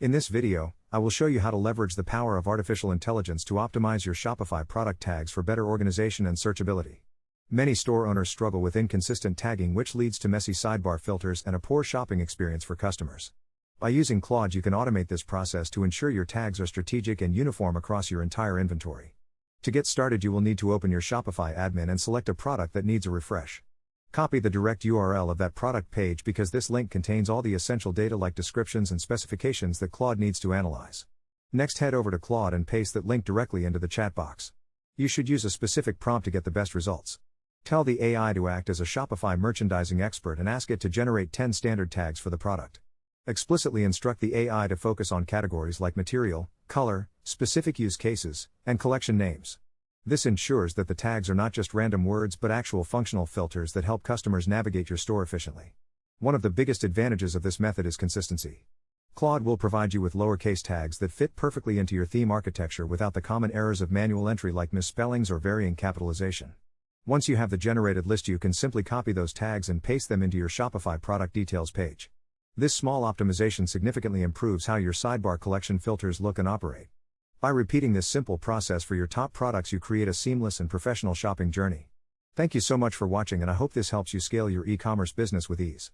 In this video, I will show you how to leverage the power of artificial intelligence to optimize your Shopify product tags for better organization and searchability. Many store owners struggle with inconsistent tagging, which leads to messy sidebar filters and a poor shopping experience for customers. By using Claude, you can automate this process to ensure your tags are strategic and uniform across your entire inventory. To get started, you will need to open your Shopify admin and select a product that needs a refresh. Copy the direct URL of that product page because this link contains all the essential data like descriptions and specifications that Claude needs to analyze. Next, head over to Claude and paste that link directly into the chat box. You should use a specific prompt to get the best results. Tell the AI to act as a Shopify merchandising expert and ask it to generate 10 standard tags for the product. Explicitly instruct the AI to focus on categories like material, color, specific use cases, and collection names. This ensures that the tags are not just random words but actual functional filters that help customers navigate your store efficiently. One of the biggest advantages of this method is consistency. Claude will provide you with lowercase tags that fit perfectly into your theme architecture without the common errors of manual entry like misspellings or varying capitalization. Once you have the generated list, you can simply copy those tags and paste them into your Shopify product details page. This small optimization significantly improves how your sidebar collection filters look and operate. By repeating this simple process for your top products, you create a seamless and professional shopping journey. Thank you so much for watching, and I hope this helps you scale your e-commerce business with ease.